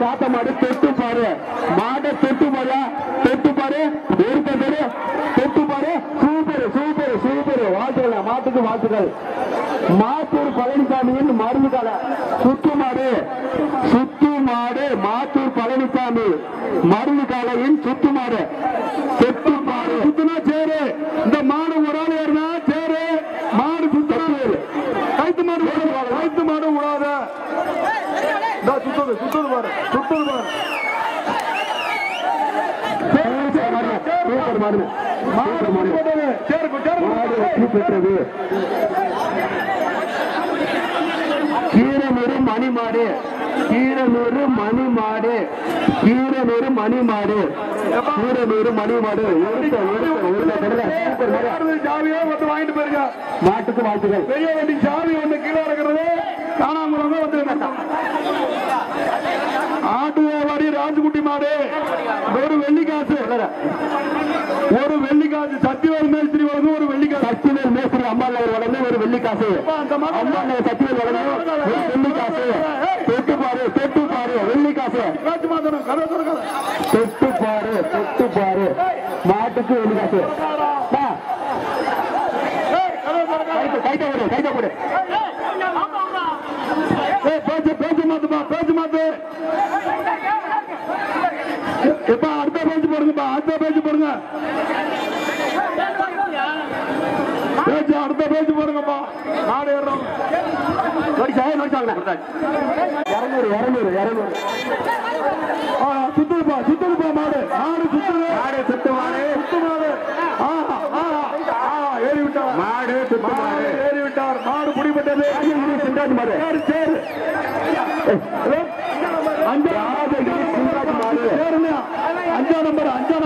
காத்த மாடு தொட்டு பாரு மாட்டை தொட்டு பாரு தொட்டு பாரு தொட்டு பாரு சூப்பர் சூப்பர் சூப்பர் வாழ்த்துக்கள் மாட்டுக்கு வாழ்த்துக்கள் மாத்தூர் பழனிசாமியின் மருந்து கால சுத்து மாடு மாத்தூர் பழனிசாமி மருந்து காலையின் சுத்து மாடு தொட்டு பாரு சுத்துனா சேரு இந்த மாடு ஒரு ஆள் ஏறினா சேரு மாடு சுத்துனா கைத்து மாடு விடாத சுத்தது பாரு கீரனூர் மணி மாடு சாவியா வந்து வாங்கிட்டு போயிருக்க மாட்டுக்கு வாழ்த்துக்கள் பெரிய வண்டி சாவி ஒண்ணு கீழே இருக்கிறது காணாம வந்து ஆட்டு வியாபாரி ராஜகுட்டி மாடு ஒரு வெள்ளிக்காசு சத்திவேல் மேஸ்திரி வழங்கும் ஒரு வெள்ளிக்காசு சத்திவேல் மேஸ்திரி அம்பாநகர் வழங்கும் ஒரு வெள்ளிக்காசு அம்பாநகர் சத்திவேல் வழங்கும் ஒரு வெள்ளிக்காசு தொட்டு பாரு வெள்ளிக்காசு தொட்டு பாரு மாட்டுக்கு வெள்ளிக்காசு கைத்த போடு பேச்சு மாத்து இப்ப அடுத்த பேச்சு போடுங்க அடுத்த பேச்சு போடுங்கப்பா நாடு ஏறோம் 200 சுத்துப்பா மாடு சுத்து மாடு ஏறி விட்டார் மாடு பிடிபட்டது அஞ்சாம்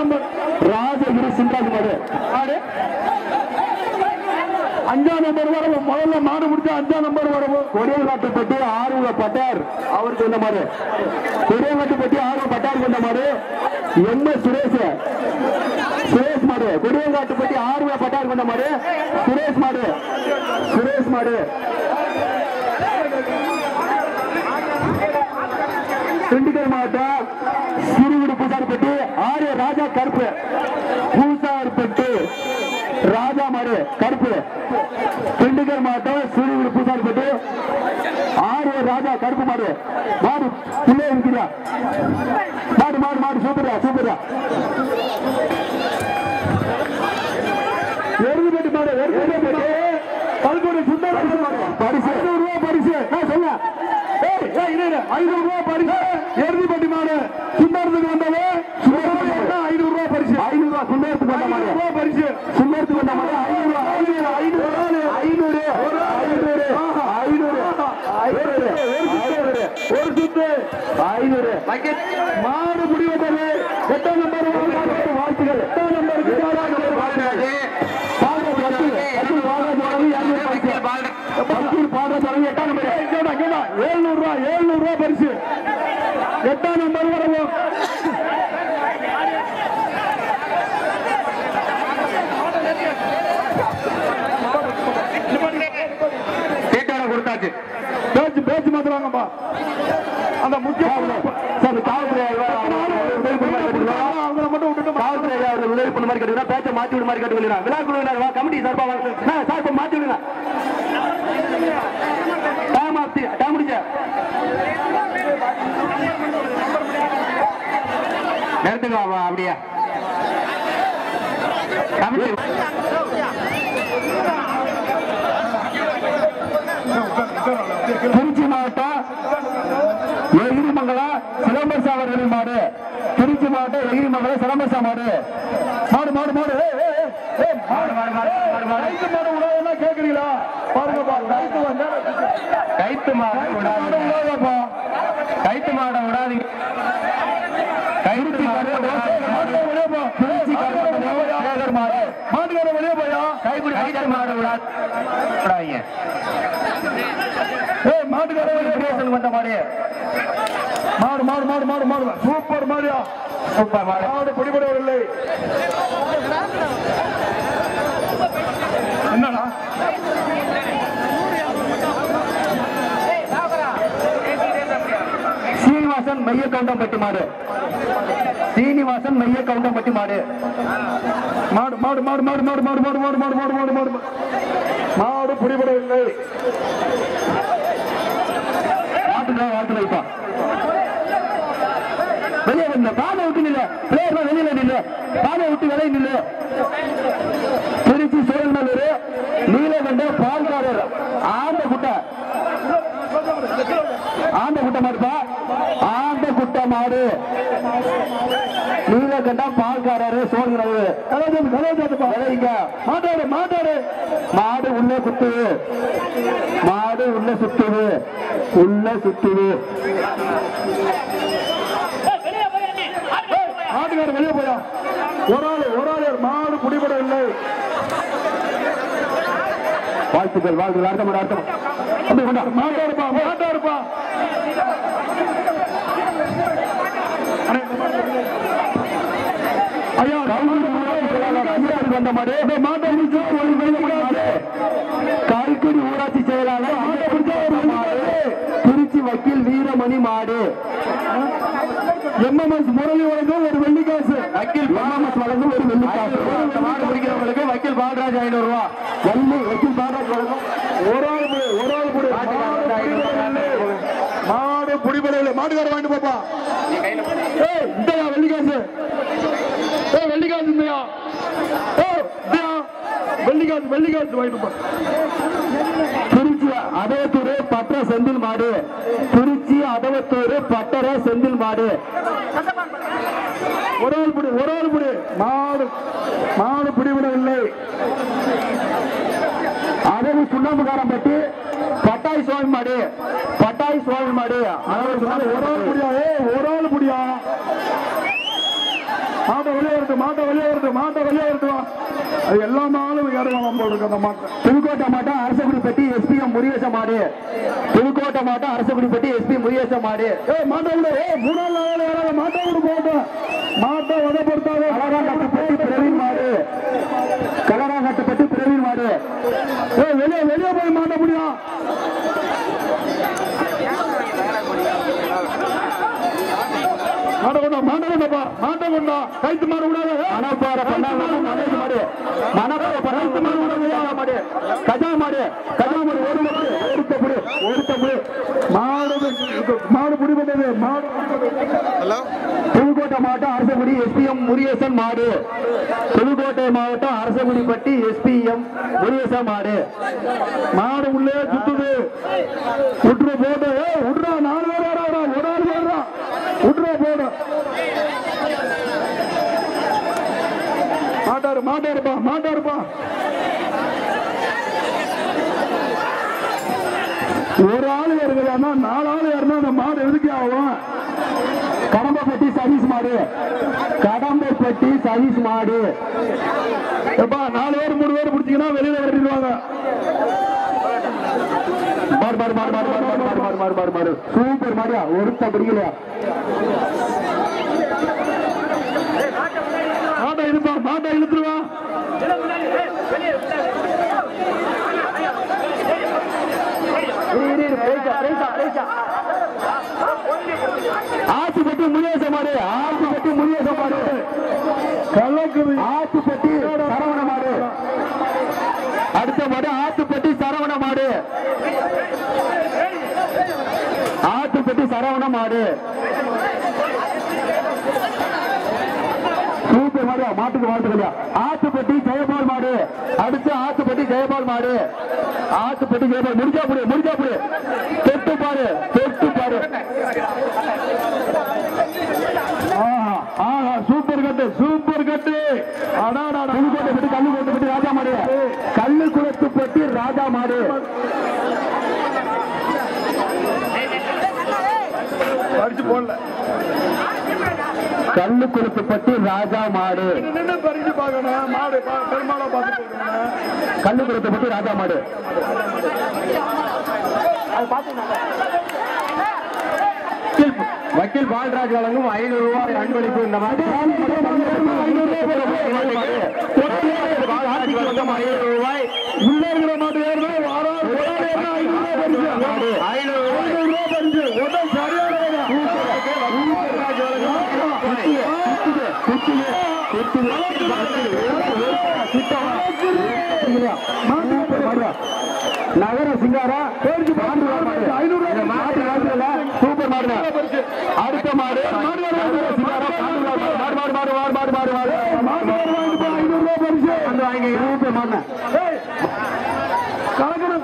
நம்பர் ராஜகிரி சிந்தாஜ் மாடு 5ஆம் நம்பர் வரவும் முதல்ல மாடு முடிச்சா 5ஆம் நம்பர் வரவும் கொடியங்காட்டுப்பட்டி ஆர்வ பட்டார் அவருக்கு வந்த மாடு கொடியங்காட்டுப்பட்டி ஆர்வ பட்டாருக்கு வந்த மாடு எம்.எஸ். சுரேஷ் மாடு கொடியங்காட்டுப்பட்டி ஆர்வ பட்டாருக்கு வந்த மாடு சுரேஷ் மாடு திண்டுக்கல் மாவட்டம் சிறுகுடி பூசாரிப்பட்டி ஆரிய ராஜா கருப்பு பூசாரிப்பட்டி ராஜா மாடு கருப்பு திண்டுக்கல் மாவட்டம் சிறுகுடி பூசாரிப்பட்டி ஆரிய ராஜா கருப்பு மாடு பிள்ளை இருக்கிறா மாடு சூப்பரா எருதுபட்டி மாடு பல்கோடி சுந்தர பரிசு ரூபாய் பரிசு சொல்ல 500 ரூபாய் பரிசு எருதுபட்டி மாடு சுந்தரத்துக்கு வந்தது 500 ரூபாய் பரிசு 500 ரூபாய் சுந்தரத்துக்கு வந்த மாடு பரிசு சுந்தரத்துக்கு வந்த மாடு 500 ஒரு சுத்து 500 மாடு முடிவதல்ல 8ஆம் நம்பர் வாழ்த்துக்கள் 8ஆம் நம்பருக்கு பாடுறது 8ஆம் நம்பர் 700 ரூபாய் பரிசு 8ஆம் நம்பர் வரவும் கொடுத்தாச்சு பேச்சு மாத்துறாங்கப்பா அந்த முக்கிய பேச்ச மாத்தி விடு மாதிரி கட்டு விழா குழு கமிட்டி சார்பா சார் மாத்தி விடுங்க நேரத்துக்கு அப்படியா திருச்சி மாவட்டம் எகிரிமங்கலம் சிலம்பரசா அவர்களின் மாடு திருச்சி மாவட்டம் எகிரிமங்கலம் சிலம்பரசா மாடு கேக்குறீங்களா பாருங்கப்பா கைத்து மாடு விடாதப்பா கைத்து மாடை விடாதீங்க மாட்டுக்கார வெளியே போயா கைப்பிடி மாடு விடாதீங்க மாட்டுக்கார வந்த மாதிரி மாடு சூப்பர் மாடியா சூப்பர் மாடு பிடிபடவில்லை சீனிவாசன் மைய கவுண்டம்பட்டி மாடு. சீனிவாசன் மைய கவுண்டம்பட்டி மாடு. மாடு மாடு மாடு மாடு மாடு மாடு மாடு மாடு மாடு மாடு மாடு மாடு மாடு பிடிபடவில்லை. மாட்டுக்காக வாழ்த்து வைப்பா. வெளியே வந்து பாதை விட்டு நில்லு. பிளேயர் வெளியில நில்லு. பாதை விட்டு வெளியே நில்லு. திருச்சி சோழநல்லூர் நீலகண்ட பால்காரர் ஆந்த குட்டை மாடுப்பா. ஆந்த குட்டை மாடு நீலகண்ட பால்காரர் சோழநல்லூர். மாட்டாடு மாட்டாடு மாடு உள்ள சுத்துது. மாடு உள்ள சுத்துது. உள்ள சுத்துது. ஆட்டுக்காரர் வெளியே போயா. ஒரு ஆள் மாடு பிடிபடவில்லை. வாழ்த்துக்கள் வாழ்த்துக்கள். அர்த்தம் அர்த்தம் மாட்டாருப்பா மாட்டாருப்பா. ஐயா வந்த மாதிரி காரைக்குடி ஊராட்சி செயலாளர் திருச்சி வக்கீல் வீரமணி மாடு. எம்எம்எஸ் முரளி வழங்கும் ஒரு வெள்ளிக்காசு. வக்கீல் எம்எம்எஸ் வழங்கும் ஒரு வெள்ளிக்காசு. மாடு பிடிக்கிறவங்களுக்கு வக்கீல் பாலராஜ் 500 ரூபா. வக்கீல் பாலராஜ் வழங்கும் ஒரு ஆள் மாடு பிடிபடவில்லை. மாட்டுக்கார வாங்கிட்டு போப்பா. இந்தயா வெள்ளிக்காசு. வெள்ளிக்காசு இல்லையா? வெள்ளிக்காசு வாங்கிட்டு. திருச்சி அதவத்தூர் பட்டர செந்தில் மாடு. திருச்சி அதவத்தூர் பட்டர செந்தில் மாடு. ஒரு ஆள் புடி மாடு மாடு பிடிவிடவில்லை. அதே சுண்ணாம்புக்காரம் பட்டி பட்டாய் சுவாமி மாடு. பட்டாய் சுவாமி மாடு. ஒரு ஆள் புடியா. மாட்டை வெளியே வரட்டும். அது எல்லா நாளும் ஏறுவாங்க போடுறது. அந்த மாட்டை புதுக்கோட்டை மாட்டம் அரசகுடிப்பட்டி எஸ்பிஎம் முருகேச மாடு. புதுக்கோட்டை மாட்டம் அரசகுடிப்பட்டி எஸ்பி முருகேச மாடு. மாட்டை விட 3 நாள் ஏறாத மாட்டை விட போட்டோம். மாட்டை வதப்படுத்தாத கலராகட்டப்பட்டி பிரவீன் மாடு. கலராகட்டப்பட்டி பிரவீன் மாடு. வெளியே போய் மாட்ட முடியும். மாட்ட கொண்டா கைத்து மாடு விடாத. கஜா மாடு மாடு பிடிபட்டது. புதுக்கோட்டை மாவட்டம் அரசகுடி எஸ்பிஎம் முருகேசன் மாடு. புதுக்கோட்டை மாவட்டம் அரசகுடிப்பட்டி எஸ்பிஎம் முருகேசன் மாடு. மாடு உள்ளே சுத்துது. விட்டுரு போட்டு விட்டுறா. 4 பேர் ஒரு ஆள் போடுறா. விட்டுரு போடு. மாட்டாருப்பா. ஒரு ஆள் ஏறுகிறான்னா 4 ஆள் ஏறினா அந்த மாடு எதுக்கு ஆகும்? கடம்பப்பட்டி சதீஷ் மாடு. கடம்பப்பட்டி சதீஷ் மாடு. எப்பா 4 பேர் 3 பேர் பிடிச்சிங்கன்னா வெளியில வெட்டிடுவாங்க. சூப்பர் மாடியா. ஒருத்த பிடிக்கலையா? மாட்டை இழுத்துருவா. ஆத்துப்பட்டி முனியேச மாடு. கலக்குது. ஆத்துப்பட்டி சரவண மாடு. அடுத்த மாடு ஆத்துப்பட்டி சரவண மாடு. ஆத்துப்பட்டி சரவண மாடு. சூப்பர் மாடு. மாட்டுக்கு வாழ்த்துக்கலையா? ஆத்துப்பட்டி ஜெயபால் மாடு. அடுத்து ஆத்துப்பட்டி ஜெயபால் மாடு. ஆத்துப்பட்டி ஜெயபால். முடிஞ்சா புடி. தொட்டு பாரு. சூப்பர் கட்டு. கல்லுக்குளத்துப்பட்டி ராஜா மாடு. கல்லுக்குளத்துப்பட்டி ராஜா மாடு. அடிச்சு போடல. கல்லுக்குளத்துப்பட்டி ராஜா மாடு. கல்லுக்குளத்துப்பட்டி ராஜா மாடு. வக்கீல் பாலராஜ் வழங்கும் 500 ரூபாய் அன்பளிப்பு. இந்த மாதிரி மாட்டுக்கு வழக்கம் 500 ரூபாய். உள்ள இருக்கிற மாட்டு ஏறுனா 500 ரூபாய் பரிசு. உடல் சரியான நகர சிங்காரா 500 சூப்பர் மாடு. அடுத்த மாடு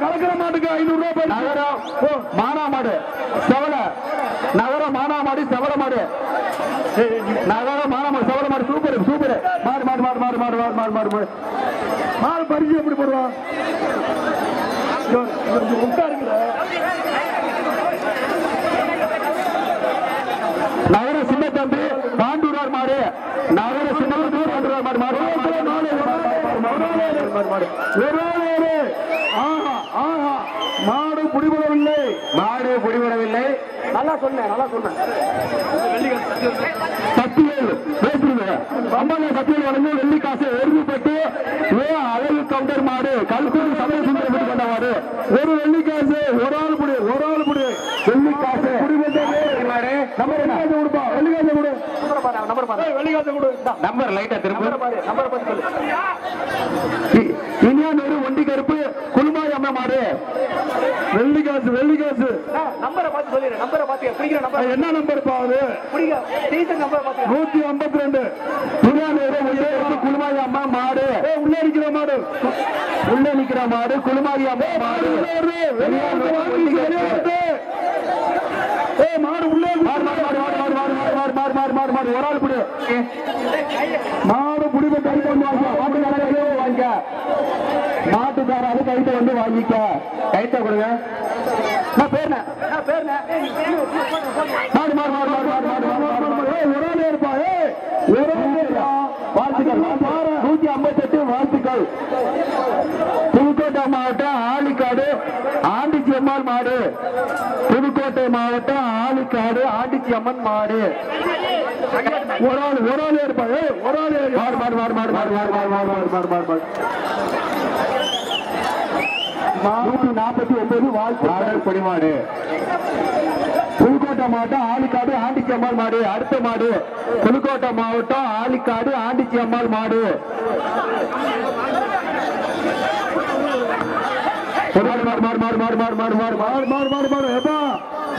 கலக்கிற மாட்டுக்கு 500 ரூபாய். நகரம் மானா மாடு செவல. நகரம் மானா மாடு செவல மாடு. நகரம் மானா மாடு செவல மாடு. சூப்பர் சூப்பர் மாடு மாடு மாடு மாடு மாடு மாடு மாடு மாடு மாடு பரிசு எப்படி போடுவான்? நகர சின்ன தம்பி பாண்டூரார் மாடு. நகர சின்ன தம்பி பாண்டூரார் மாடு மாடு மாடு பிடிபடவில்லை. மாடு பிடிபடவில்லை. நல்லா சொன்னேன் நல்லா சொன்னேன். சத்தியல் பேசுறது அம்பாங்க சத்தியல் வழங்கும் வெள்ளிக்காசு ஒருமைப்பட்டு அழகு கவுண்டர் மாடு கல்கூரி சமய சுந்தரம் கொண்ட மாடு. ஒரு வெள்ளிக்காசு ஒரு ஆள் புடி வெள்ளிக்காசு நம்பர் லைட்டா திரும்ப இனியானூர் ஒண்டி கருப்பு குழுமாய் அம்மா மாடு. வெள்ளிக்காசு வெள்ளிக்காசு நம்பரை பார்த்து சொல்லிடுறேன். நம்பரை பார்த்து பிடிக்கிற நம்பர் என்ன நம்பர் பாரு 152 குழுமாய் அம்மா மாடு. உள்ள நிக்கிற மாடு உள்ள நிக்கிற மாடு குழுமாய் அம்மா மாடு. மாடு உள்ளே ஒரு ஆள் புடி மாடு புடிப்ப கைட்டு வந்து வாங்கிக்க. மாட்டுக்காராரு கைட்டு வந்து வாங்கிக்க. கைட்ட கொடுங்க. மாடு மாடு மாடு மாடு மாடு மாடு ஒரு ஆளே இருப்பா. வாழ்த்துக்கள் 158 வாழ்த்துக்கள். புதுக்கோட்டை மாவட்டம் ஆலிக்காடு ஆண்டிச்சி அம்மாள் மாடு. புதுக்கோட்டை மாவட்டம் ஆலிக்காடு ஆண்டிச்சி அம்மன் மாடு. ஒரு ஆள் இருப்பா. ஒரு ஆள் மாடு மாடு மாடு மாடு மாடு மாடு மாடு மாடு மாடு மாடு மாடு 149 வாழ்த்து கொடிமாடு. புதுக்கோட்டை மாவட்டம் ஆலிக்காடு ஆண்டிச்சி அம்மாள் மாடு. அடுத்த மாடு புதுக்கோட்டை மாவட்டம் ஆலிக்காடு ஆண்டிச்சி அம்மாள் மாடு.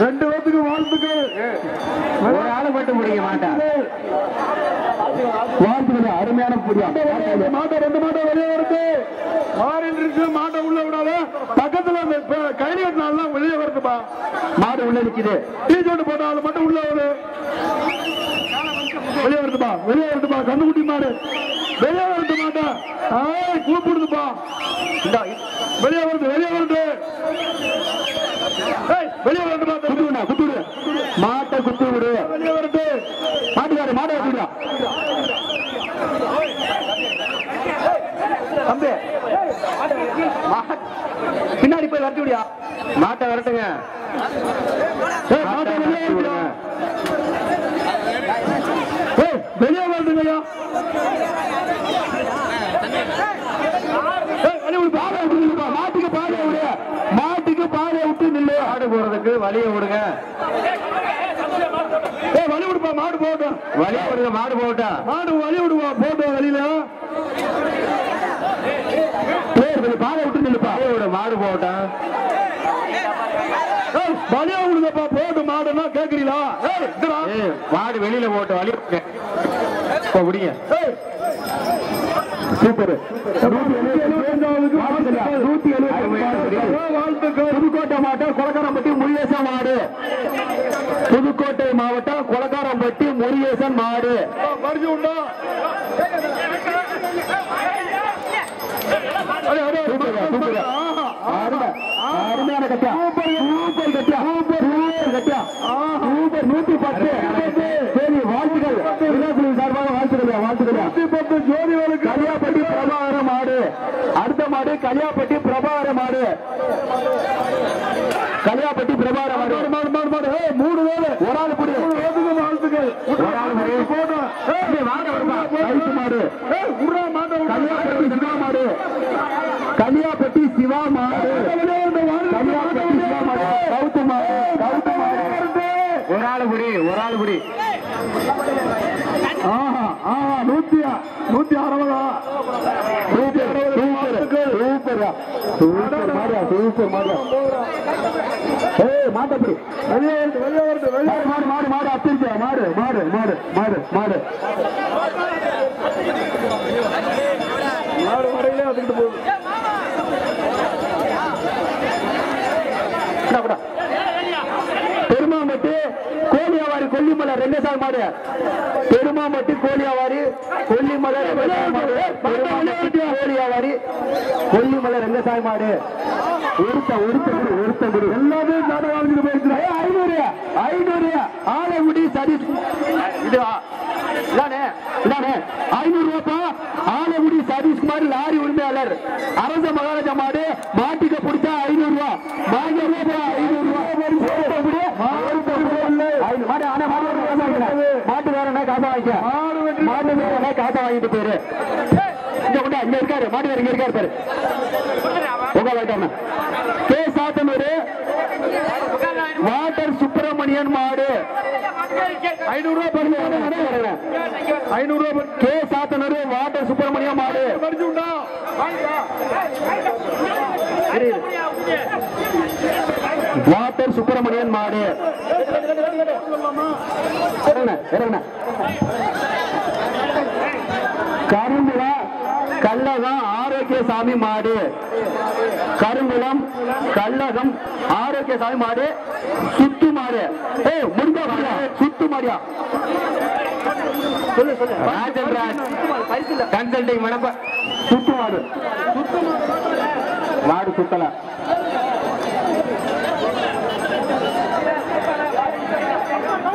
ரெண்டு பேத்துக்கு வாழ்த்துக்கள். ஒரு ஆளு மட்டும் முடிக்க மாட்டேன். வாழ்த்துக்கள் அருமையான மாட்டை 2 மாட்டை வெளியே வருது. மாட்டை உள்ள விடாத பக்கத்துல கைலி கட்டினாலும் வெளியே வருதுப்பா. மாடு உள்ள நிக்குது. டீ சோட்டு போட்டாலும் மட்டும் உள்ள வரு வெளியே வருதுப்பா. வெளியே வருதுப்பா. கண்ணுக்குட்டி மாடு வெளியே வருது. மாட்டா கூப்பிடுதுப்பா. வெளியே வருது வெளியே வருது வெளியே வருது. குத்துடு மாட்டை குத்து விடு. வெளியே வருது மாட்டுக்காரு மாட்டை வச்சுடா. தம்பி பின்னாடி போய் வரட்டு விடியா. மாட்டை வரட்டுங்க. வெளியே வருதுங்கய்யா. மாட்டுக்கு பாதை விடு. மாட்டுக்கு பாதை விட்டு நில்லு. மாடு போறதுக்கு வழியை விடுங்க. வழி விடுப்பா. மாடு போட்டோம் வழி விடுங்க. மாடு போட்டா மாடு வழி விடுவா. போட்டோம் வழியில பாதை விட்டு நில்லுப்பா. மாடு போட்டா வழியா விடுங்கப்பா. போட்டு மாடுன்னா கேக்குறீங்களா? மாடு வெளியில போட்டு வழி விடுங்க. சூப்பர். புதுக்கோட்டை மாவட்டம் கொலக்காரம்பட்டி முருகேசன் மாடு. புதுக்கோட்டை மாவட்டம் கொலக்காரம்பட்டி முருகேசன் மாடு. அருமையான கட்டியா. சூப்பர் கட்டியா. சூப்பர் 110. சரி வாழ்த்துக்கள். சார்பாக வாழ்த்துக்கள். வாழ்த்துக்கள். ஜோதிகளுக்கு கலியாப்பட்டி பிரபாகர மாடு. அடுத்த மாடு கலியாப்பட்டி பிரபாகர மாடு. கலியாப்பட்டி பிரபாகர மாடு. 3 பேரு ஒரு ஆள் புடி. வாழ்த்துக்கள். மாடு கலியாப்பட்டி சிவா மாடு. முடி 160 சூப்பர் மாட்டப்படி மாடு அத்திருச்சா மாடு வரையிலே அதுக்கிட்டு போகுது பெருமாம்பட்டி கோழியாவாரி கொல்லிமலை ரெங்கசாமி மாடு பெருமாம்பட்டி கோழியாவாரி கொல்லிமலை கோழியாவாரி கொல்லிமலை ரெங்கசாமி மாடு ஒருத்த குடி எல்லாமே வாங்கிட்டு போயிருக்கிறேன் 500 ஆலங்குடி சதீஷ் ₹500 ஆலங்குடி சதீஷ்குமார் லாரி உரிமையாளர் அரச மகாராஜா மாடு மாட்டுக்கு பிடிச்சா ₹500 மாட்டுக்காரனா காசா வாங்கிக்க மாட்டுக்காரனா காசா வாங்கிட்டு போயிரு இங்க இருக்காரு மாட்டுக்காரர் இங்க இருக்காரு பாரு கே சாத்தனூர் வாட்டர் சுப்பிரமணியன் மாடு ₹500 கே சாத்தனூர் வாட்டர் சுப்பிரமணியன் மாடு வாட்டர் சுப்பிரமணியன் மாடு கருங்குளம் கல்லகம் ஆரோக்கியசாமி மாடு கருங்குளம் கல்லகம் ஆரோக்கியசாமி மாடு சுத்து மாடு முடிஞ்சா சுத்து மாடியா சொல்லு கன்சல்டிங் மனப்ப சுத்து மாடு சுத்தல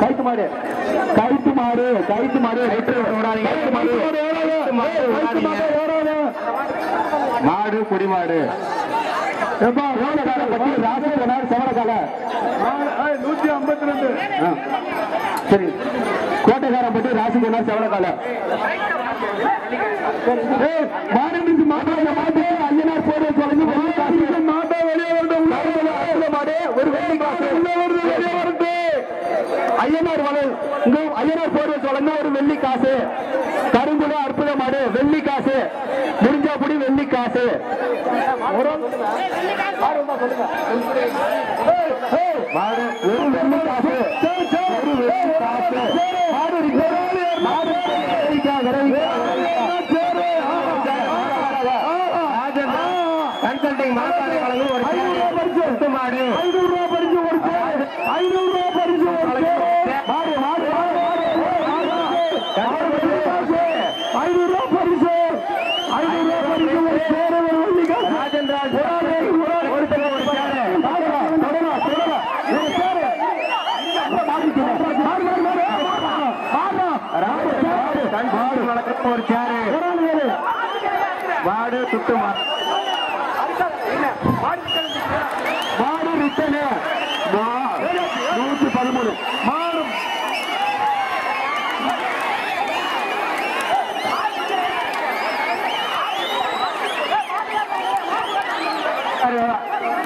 கைத்து மாடு மாடு குடிமாடு செவலக்கால 152 சரி கோட்டைக்காரப்பட்டி ராசிகோனார் செவலக்கால ஐயனார் போடு மாட்டா வெளியே ஒரு ஐயனார் ஐயனார் போர்வை சொல்லுங்க ஒரு வெள்ளி காசு கருங்குல அற்புத மாடு வெள்ளி காசு முடிஞ்சாப்புடி வெள்ளி காசு ஒரு வெள்ளி காசு கன்சல்டிங் மாடு மாடு ₹500 பரிசு ஒரு ₹500 பரிசு ஒரு சேரு மாடு சுத்து மாடு ரிட்டனு 113 மாடு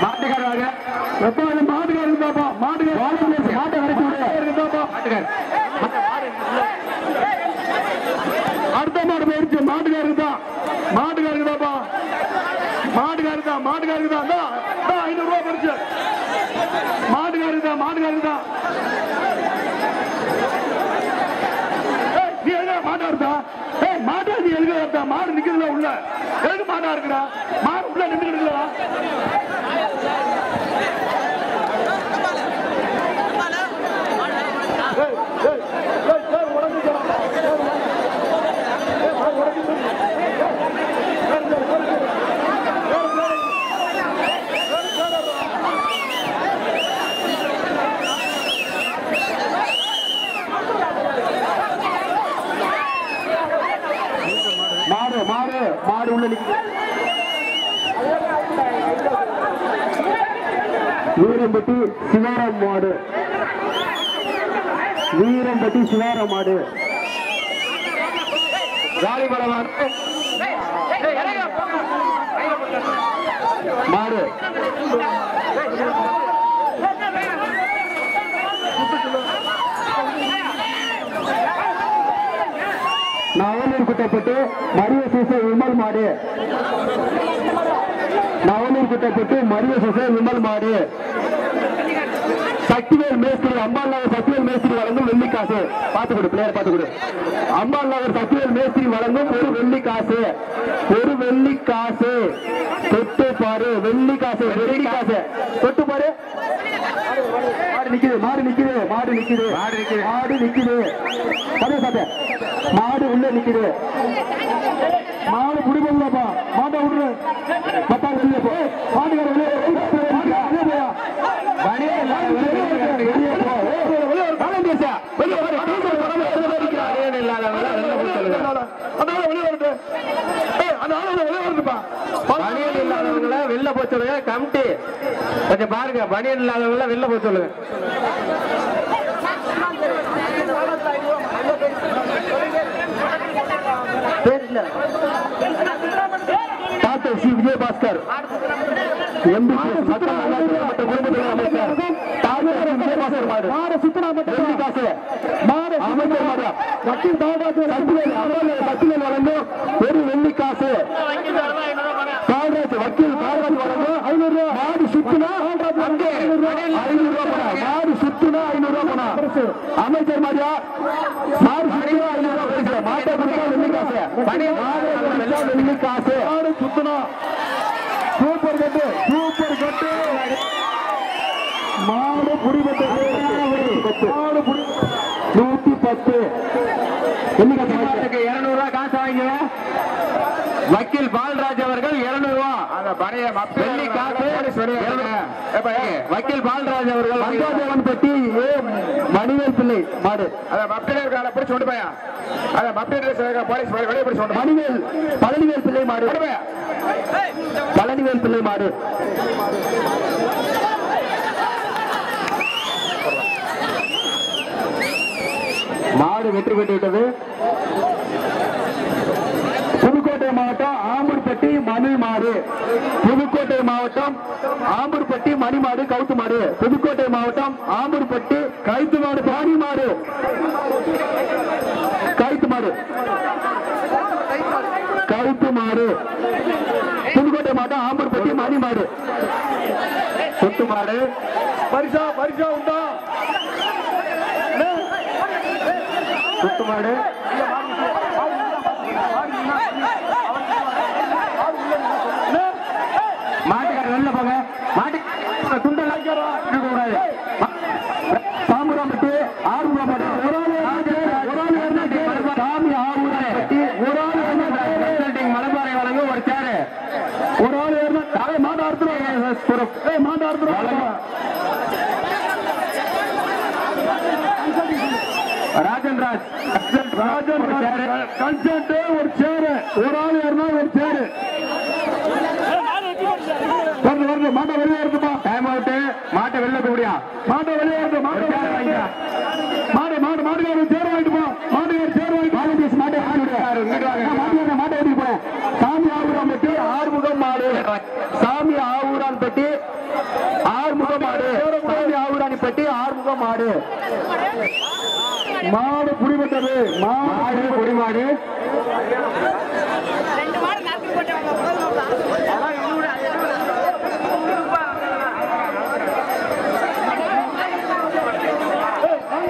மாட்டுக்காரங்க மாட்டுக்காரங்க பாப்பா மாட்டுக்கார அடுத்த மாடு போயிருச்சு மாட்டுக்காரங்க தான் ₹500 போயிருச்சு மாட்டுக்காரங்க தான் நீ எங்க மாட்டா இருந்தா மாட்டா நீ எங்க இருந்தா மாடு நிக்கிறதுல உள்ள எதுக்கு மாட்டா இருக்குடா மாடு உள்ள நின்றுக்கிறா மாடு உள்ள வீரம்பட்டி சிவாரம் மாடு ராலிபலவான் மாடு நவலூர் குட்டப்பட்டு மரிய சூசை விமல் மாடு. நவலூர் குட்டப்பட்டு மரிய சூசை விமல் மாடு. சக்திவேல் மேஸ்திரி அம்பாள் நகர் சக்திவேல் மேஸ்திரி வழங்கும் வெள்ளிக்காசு. பார்த்து கொடு பிள்ளையார் பார்த்து கொடு. அம்பாள் நகர் சக்திவேல் மேஸ்திரி வழங்கும் ஒரு வெள்ளிக்காசு. ஒரு வெள்ளிக்காசு. தொட்டு பாரு வெள்ளிக்காசு. வெள்ளிக்காசு தொட்டு பாரு. மாடு நிக்குது மாடு நிக்குது மாடு நிக்குது மாடு நிக்குது. அதே சாத்த மாடு உள்ள நிக்குது. மாடு முடிப்பா மாட்டை விடுற பத்தா வெளியே போ. மாட்டுக்கார வெளியே போயா. வெளில போய் சொல்லுங்க. கமிட்டி கொஞ்சம் பாருங்க. பனியன் இல்லாதவங்கள வெளில போய் சொல்லுங்க. டாக்டர் சி விஜயபாஸ்கர் ஒரு வெள்ளிக்காசு. வக்கீல் மாடு சுத்துனா 500 மாடு சுத்துனா 500 போனா. அமைச்சர் மாதிரியா மாடு சுத்தினா 500 மாட்டை கொடுத்தா வெள்ளிக்காசு. வெள்ளிக்காசு மாடு சுத்துனா. சூப்பர் கட்டு சூப்பர் கட்டு. மாடு புடிபட்டு மாடு 110 வெள்ளிக்காசுக்கு 200 காசு வாங்க. வக்கீல் பால்ராஜ் அவர்கள் 200 வக்கீல் பால்ராஜ் அவர்கள் பட்டி மணிவேல் பிள்ளை மாடு. மணிவேல் பழனிவேல் பிள்ளை மாடு. பழனிவேல் பிள்ளை மாடு. மாடு வெற்றி பெற்று விட்டது. புதுக்கோட்டை மாவட்டம் ஆம்பூர்பட்டி மணி மாடு. புதுக்கோட்டை மாவட்டம் ஆம்பூர்பட்டி மணி மாடு கவுத்து மாடு. புதுக்கோட்டை மாவட்டம் ஆம்பூர்பட்டி கைத்து மாடு பாடி மாடு. கைத்து மாடு கவுத்து மாடு. புதுக்கோட்டை மாவட்டம் ஆம்பூர்பட்டி மணி மாடு சொத்து மாடு. பரிசா பரிசா உண்டா சொத்து மாடு. மாட்டுக்கார வெளில போங்க. மாட்டு துண்டல் கூடாது. சாமுராம்பட்டி ஆறுமுகப்பட்டி சாமி ஆறுமுகப்பட்டி ஒரு ஆள் மலபாறை வழங்கும் ஒரு சேரு. ஒரு ஆள் மாட்டு அறுத்துருவோம். மாட்டு அறுத்துருவோம். ராஜன் ராஜ் ராஜன் கன்சல்ட் ஒரு சேரு. ஒரு ஆள் ஏறினா ஒரு சேரு. மாட்டை வெளியே இருக்குமா? Time out. மாட்டை வெளில போடியா? மாட்டை வெளியே இருக்கு. மாட்டை மாடு மாடு மாட்டுக்கார சேர் வாங்கிட்டு போ. மாட்டுக்கார சேர் வாங்கி மாட்டை மாட்டை எடுத்து போறேன். சாமி ஆவூரான்பட்டி ஆறுமுகம் மாடு. சாமி ஆவூரான்பட்டி ஆறுமுகம் மாடு. சாமி ஆவூரான்பட்டி ஆறுமுகம் மாடு. மாடு புடிபட்டது. மாடு புடிமாடு.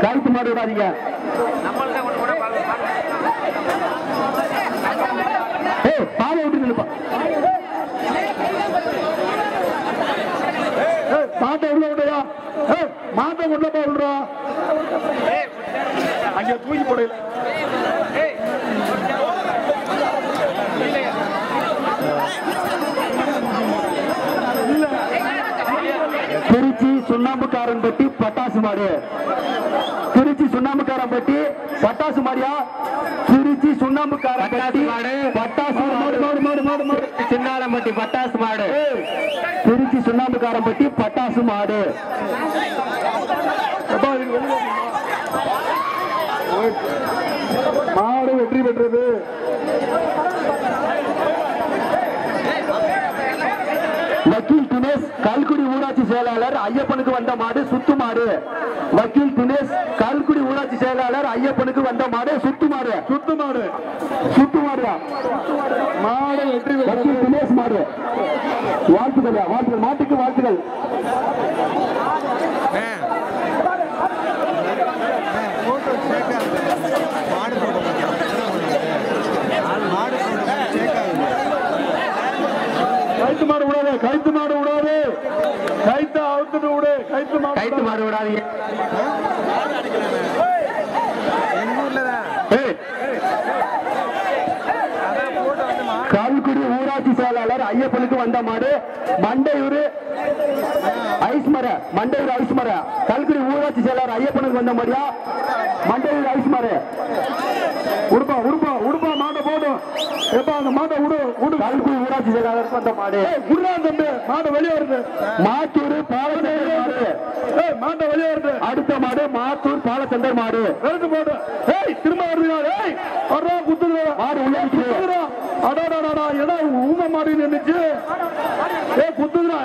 கருத்து மாடு விடாதீங்க. பாலை விட்டு நிலுப்பா. மாட்டை உள்ள விடுயா. மாட்டை உள்ளப்பா விடுறா. அங்க தூக்கி போடல. திருச்சி சுண்ணாம்புக்காரன்பட்டி பட்டாசு மாடு. திருச்சி சுண்ணாம்புக்காரன்பட்டி பட்டாசு மாடியா? திருச்சி சுண்ணாம்புக்காரன்பட்டி பட்டாசு மாடு. மாடு மாடு மாடு சின்னாலம்பட்டி பட்டாசு மாடு. திருச்சி சுண்ணாம்புக்காரன்பட்டி பட்டாசு மாடு. மாடு வெற்றி பெற்றது. வக்கீல் தினேஷ் கல்குடி ஊராட்சி செயலாளர் ஐயப்பனுக்கு வந்த மாடு சுத்து மாடு. வக்கீல் தினேஷ் கல்குடி ஊராட்சி செயலாளர் ஐயப்பனுக்கு வந்த மாடு சுத்து மாடு. சுத்து மாடு மாடு வெற்றி வக்கீல் தினேஷ் மாடு. வாழ்த்துக்கள் வாழ்த்துக்கள் மாட்டுக்கு வாழ்த்துக்கள். கைத்து மாடு விடாது, கைத்து மாடு விடாது, கைத்து அவுத்துட்டு விடு, கைத்து மாடு விடாதீங்க. கல்குடி ஊராட்சி செயலாளர் ஐயப்பனுக்கு வந்த மாடு மண்டையூர் ஐஸ்மர. மண்டையூர் ஐஸ்மர. கல்குடி ஊராட்சி செயலாளர் ஐயப்பனுக்கு வந்த மாடியா மண்டையூர் ஐஸ்மர. உடுப்பா உடுப்பா உடுப்பா மாட்டை போடும். எப்ப அந்த மாட்டை விடு விடு. கல்குடி ஊராட்சி செயலாளருக்கு வந்த மாடு விடுறா தம்பி. மாட்டை வெளியே வருது. மாத்தூர் பாலச்சந்தர் மாடு. மாட்டை வெளியே வருது. அடுத்த மாடு மாத்தூர் பாலச்சந்தர் மாடு. ரெண்டு மாடு. திரும்ப வருது. வர்றா குத்துது மாடு உள்ள அடாடா ஏன்னா ஊம மாடு நின்றுச்சு. குத்துதுடா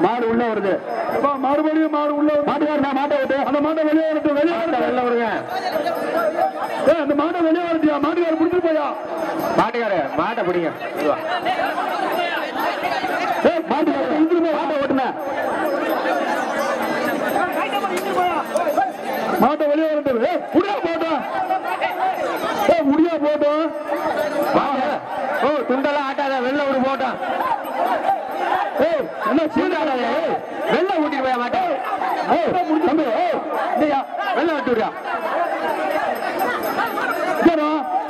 மாடு உள்ள வருது. மறுபடியும் மாடு உள்ள மாட்டுக்காரா மாட்டை விட்டு அந்த மாட்டை வெளியே வரட்டும். வெளியே வெளில வருங்க. அந்த மாட்டை வெளியே வரட்டியா? மாட்டுக்கார பிடிச்சிட்டு போயா? மாட்டுக்கார மாட்டை பிடிங்க. மாட்டை ஓட்டுன மாட்டை வெளியே வரட்டும். முடியா போட்டோம் முடியா போட்டோம். துண்டெல்லாம் ஆட்டாத வெளில ஒரு போட்டோம். என்ன சீடாடா வெளில ஊட்டிட்டு போய மாட்டேன். வெளில விட்டு விடுறா.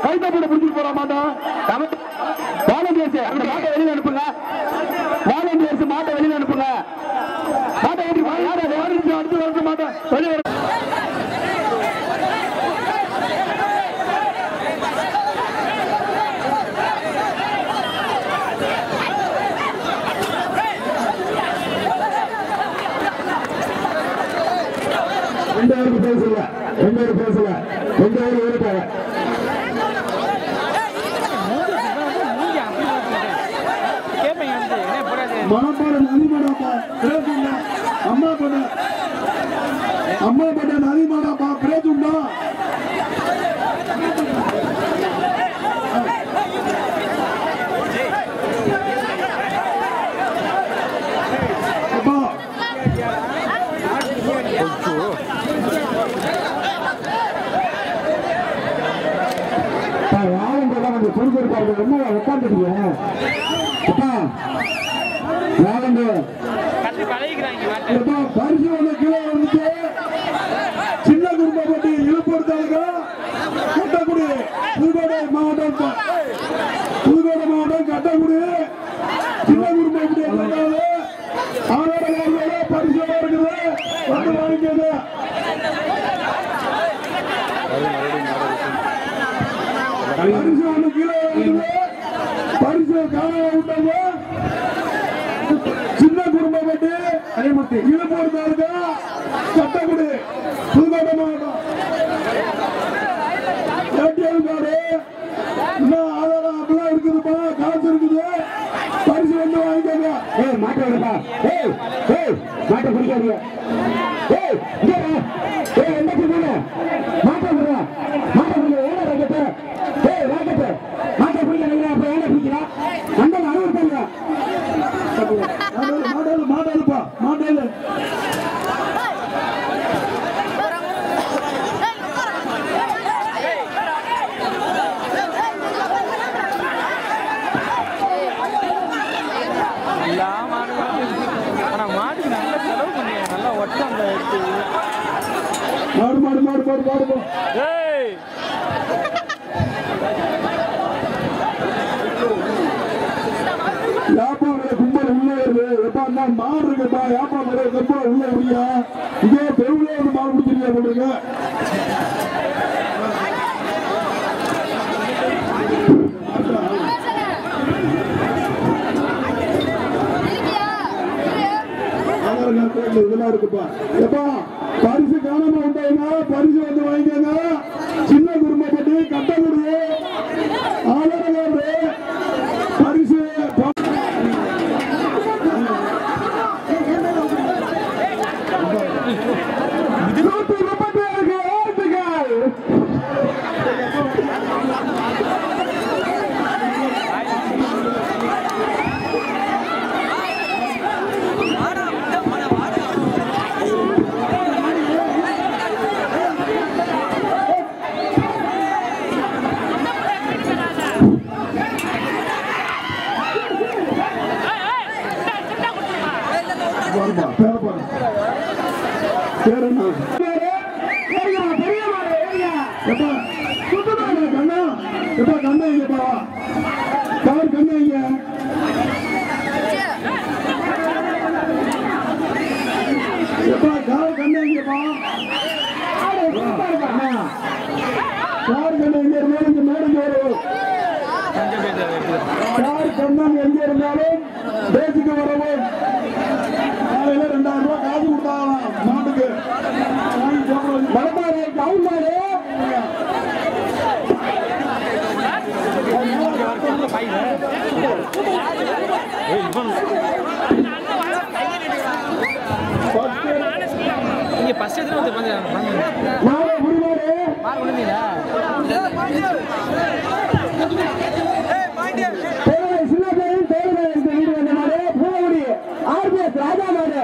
கைத்த போட்டு பிடிச்சிட்டு போற மாட்டோம். வாலண்டியர்ஸ் அந்த மாட்டை வெளியில அனுப்புங்க. வாலண்டியர்ஸ் மாட்டை வெளியில அனுப்புங்க. மாட்டை ஓட்டி அடுத்து வருஷம் மாட்டேன் வெளியே. பேசல மனப்பாட நதிமாடாப்பா அம்மா பண்ண நதிமாடாப்பா பிரேஜுண்டா. சின்ன குடும்பப்பட்டி இழுப்பூர் தாலுகா கட்டக்குடி புதுக்கோட்டை மாவட்டம் கட்டக்குடி சின்ன குடும்பப்பட்டி ஆதார பரிசு இருக்குது. வந்து வாங்கிக்கது. பரிசு ஒண்ணு கீழே இருக்குது. பரிசு காண விட்டாங்க. சின்ன குடும்பப்பட்டி இழுப்பூர் தாலுகா கட்டக்குடி புதுக்கோட்டை மாவட்டம். ஏடிஎம் கார்டு இன்னும் ஆதாரம் அப்படிலாம் இருக்குதுப்பா. காசு இருக்குது. பரிசு வந்து வாங்கிக்கோங்க. மாட்டை விடுப்பா. மாட்டை பிடிக்காதீங்க. என்ன சொல்லுங்க மாட்டை விடுற மாட்டை பிடிக்க ஏன்னா ராக்கெட்டு ராக்கெட்டு மாட்டை பிடிக்க அப்ப ஏன்னா பிடிக்கிறா அந்த அறுபத்தாங்க மாடலுப்பா மாடல். கும்பல் உள்ள மாடு இருக்குப்பா. யாப்பாடு கும்பல் உள்ள முடியா இதே தெருவுல ஒரு மாடு முடிச்சிருக்கா போடுங்க. இதெல்லாம் இருக்குப்பா. எப்பா பரிசு காணாம வந்தாங்கன்னா பரிசு வந்து வாங்கிக்கோங்க. சின்ன குடும்பப்பட்டி கட்டக்குடி ஆதார கார்டு பரிசு கண்ணா இப்ப கண்ணா இங்கப்பா கார் கண்ணா இங்க எப்பா கார் கண்ணா இங்கப்பா கார் கண்ணா இங்க மேடைக்கு வரும் கார் கண்ணன் எங்க இருந்தாலும் பேசிக்கு வரவும் காலையில 2000 ரூபாய் காசு கொடுத்தாங்களாம் மாட்டுக்கு மலபாரு கவுண்டாரு நீங்க ஃபர்ஸ்ட் எதுல வந்து நாளை முடிவாரு மார்க் விழுந்தீங்களா ராஜா மாடு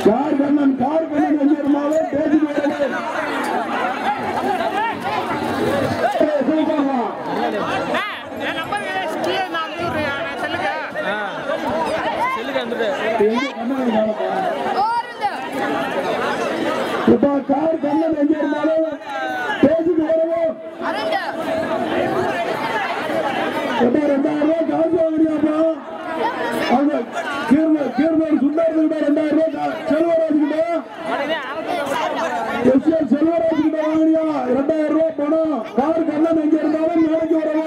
கார் கண்ணன் எங்க இருந்தாலும் பேசிக்கு வரவும் இப்ப கார் கண்ணன் எங்க இருந்தாலும் பேசிக்கு வரவும் இப்ப 2000 ரூபாய் காசு வாங்குறியாப்பா அவங்க கீர்மர் சுந்தரத்துக்கிட்ட 2000 ரூபாய் செல்வராஜுக்கிட்ட செல்வராஜுக்கிட்ட வாங்கினியா 2000 ரூபாய் பணம் கார் கண்ணன் எங்க இருந்தாலும் நாளைக்கு வரவும்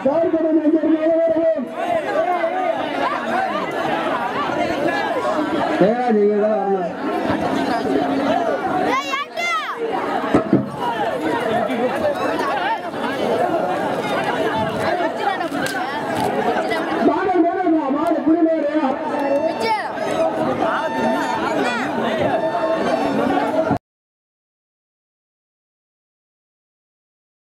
கார் கண்ணன் எங்க இருந்தாலும் வரவும்